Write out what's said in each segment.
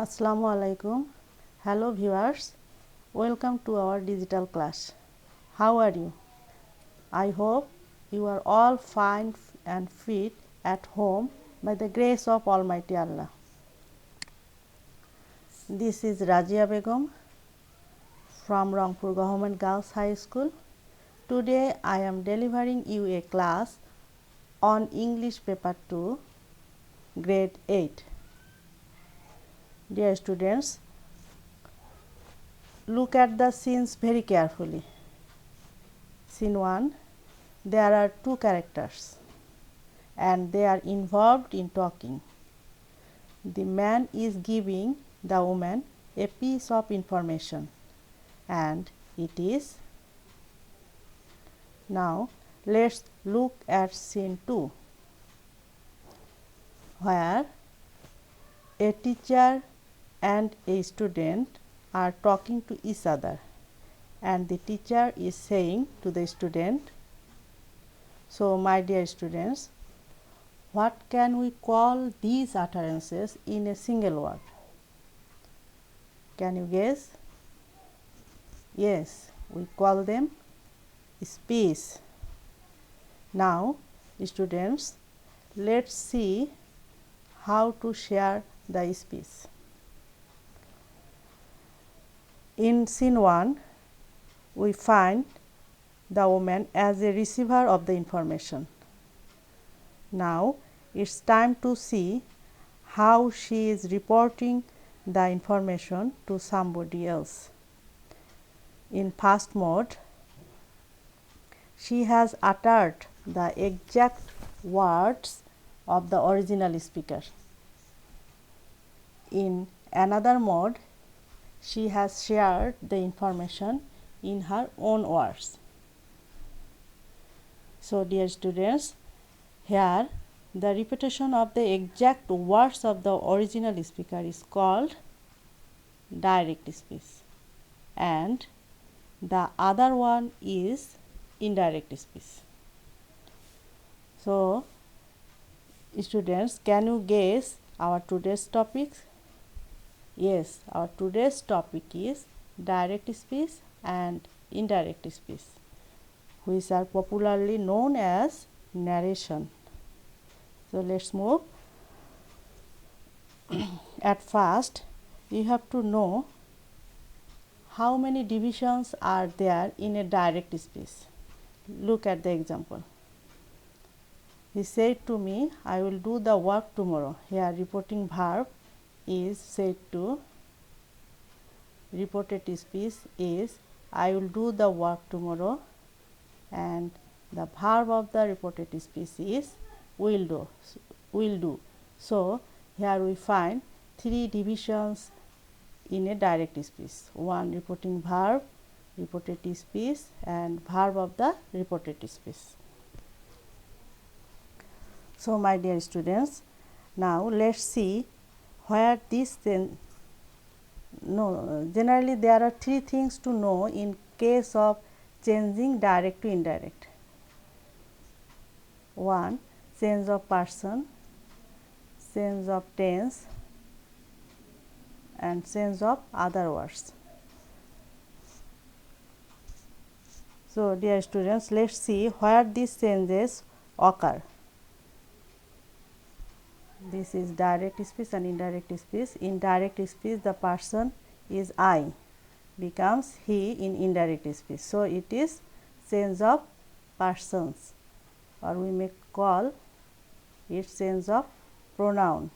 Assalamu alaikum. Hello viewers, welcome to our digital class. How are you? I hope you are all fine and fit at home by the grace of Almighty Allah. This is Razia Begum from Rangpur Govt Girls High School. Today I am delivering you a class on English paper 2, grade 8. Dear students, look at the scenes very carefully. Scene 1, there are two characters and they are involved in talking. The man is giving the woman a piece of information and it is. Now let's look at scene 2, where a teacher and a student are talking to each other and the teacher is saying to the student, so my dear students, what can we call these utterances in a single word? Can you guess? Yes, we call them speech. Now students, let's see how to share the speech. In scene 1, we find the woman as a receiver of the information. Now it's time to see how she is reporting the information to somebody else. In first mode, she has uttered the exact words of the original speaker. In another mode, she has shared the information in her own words. So dear students, here the repetition of the exact words of the original speaker is called direct speech and the other one is indirect speech. So students, can you guess our today's topic? Yes, our today's topic is direct speech and indirect speech, which are popularly known as narration. So let's move. At first, you have to know how many divisions are there in a direct speech. Look at the example. He said to me, I will do the work tomorrow. Here reporting verb is said to, reported speech is I will do the work tomorrow, and the verb of the reported speech is will do. So here we find three divisions in a direct speech: one reporting verb, reported speech, and verb of the reported speech. So my dear students, now let's see where this generally there are three things to know in case of changing direct to indirect. 1. Change of person, change of tense, and change of other words. So dear students, let's see where these changes occur. This is direct speech and indirect speech. In direct speech, the person is I, becomes he in indirect speech. So it is change of persons, or we may call it change of pronoun.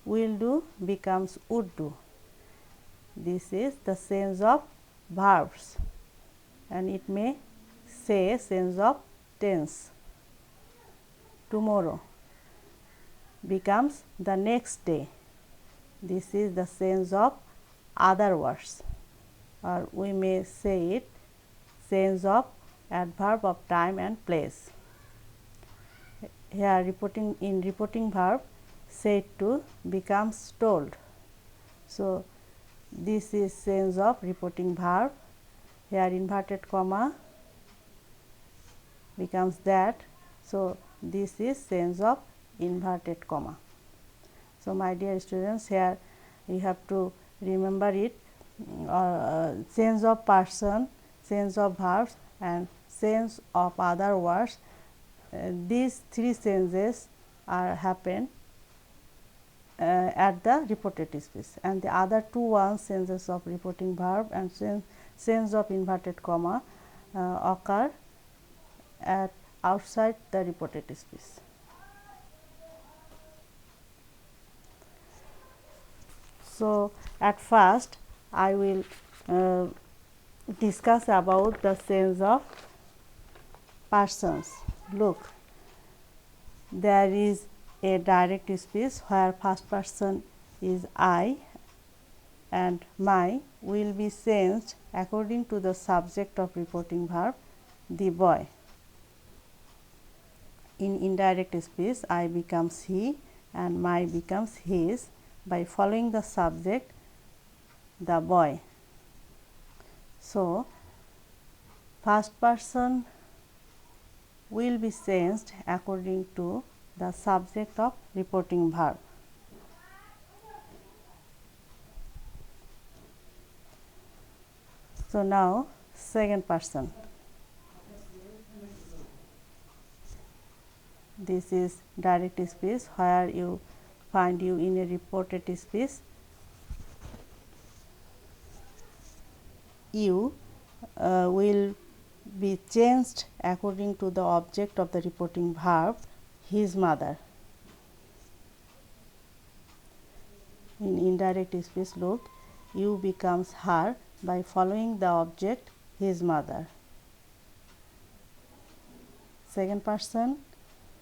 Will do becomes would do. This is the change of verbs, and it may say change of tense. Tomorrow becomes the next day. This is the change of other words, or we may say it change of adverb of time and place. Here reporting verb, said to becomes told. So this is change of reporting verb. Here inverted comma becomes that. So this is change of inverted comma. So my dear students, here you have to remember it. Change of person, change of verbs and change of other words. These three changes are happen at the reported speech, and the other two ones, changes of reporting verb and change of inverted comma, occur at outside the reported speech. So, at first I will discuss about the change of persons. Look, there is a direct speech where first person is I and my will be changed according to the subject of reporting verb, the boy. In indirect speech, I becomes he and my becomes his by following the subject, the boy. So, first person will be changed according to the subject of reporting verb. So, now second person. This is direct speech where you find you in a reported speech. You will be changed according to the object of the reporting verb, his mother. In indirect speech, look, you becomes her by following the object, his mother. Second person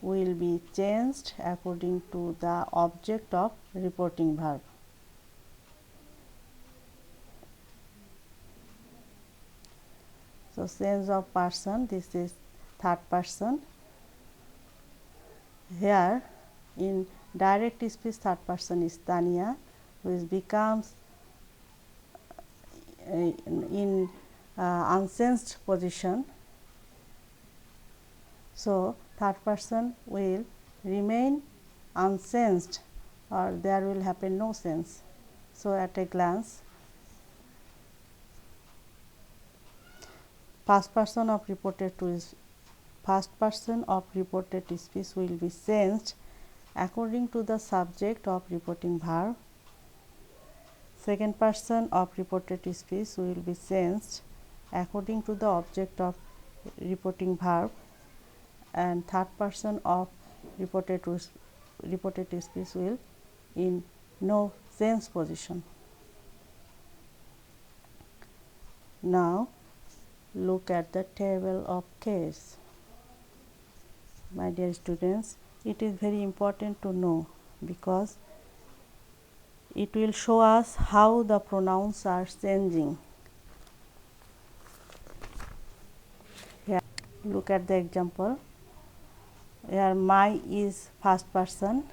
will be changed according to the object of reporting verb. So, change of person, this is third person. Here in direct speech, third person is Tania, which becomes in unchanged position. So, third person will remain unchanged or there will happen no change. So, at a glance, first person of reported speech will be changed according to the subject of reporting verb. Second person of reported speech will be changed according to the object of reporting verb, and third person of reported speech will in no change position. Now, look at the table of case. My dear students, it is very important to know because it will show us how the pronouns are changing. Here, look at the example. Here, my is first person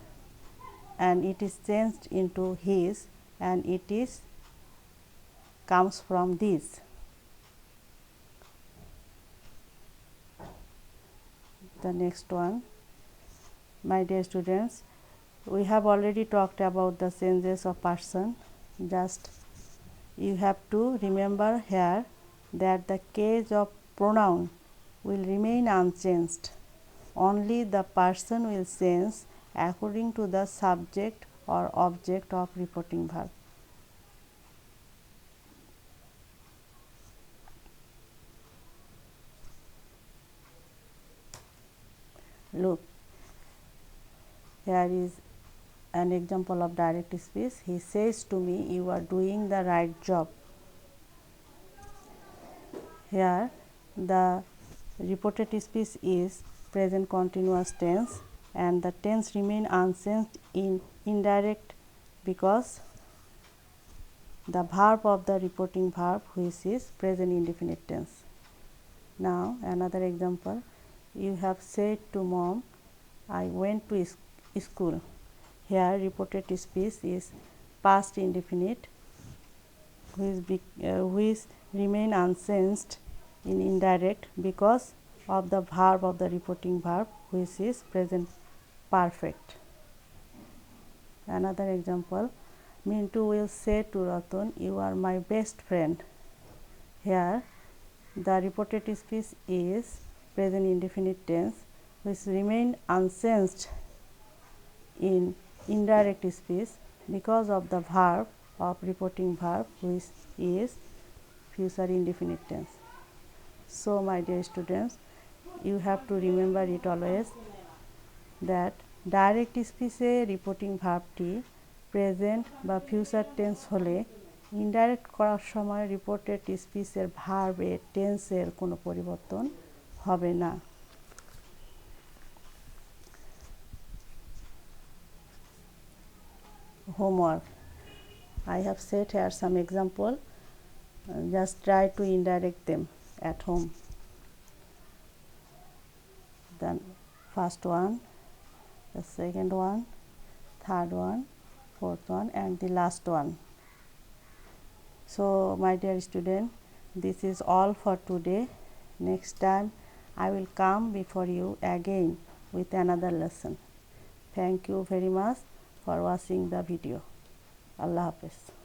and it is changed into his and it is comes from this. The next one, my dear students, we have already talked about the changes of person. Just you have to remember here that the case of pronoun will remain unchanged. Only the person will change according to the subject or object of reporting verb. Look, here is an example of direct speech. He says to me, you are doing the right job. Here the reported speech is present continuous tense and the tense remain unchanged in indirect because the verb of the reporting verb which is present indefinite tense. Now, another example, you have said to mom, I went to school. Here reported speech is past indefinite which remain unchanged in indirect because of the verb of the reporting verb which is present perfect. Another example, Mintu will say to Ratan, "You are my best friend." Here, the reported speech is present indefinite tense, which remain unchanged in indirect speech because of the verb of reporting verb, which is future indefinite tense. So, my dear students, you have to remember it always that direct স্পিচে reporting ভার্বটি present বা future tense হলে indirect করার সময় reported স্পিচের ভার্বের টেন্সের কোনো পরিবর্তন হবে না। Homework. I have set here some example. Just try to indirect them at home. Then first one, the second one, third one, fourth one, and the last one. So, my dear student, this is all for today. Next time I will come before you again with another lesson. Thank you very much for watching the video. Allah Hafiz.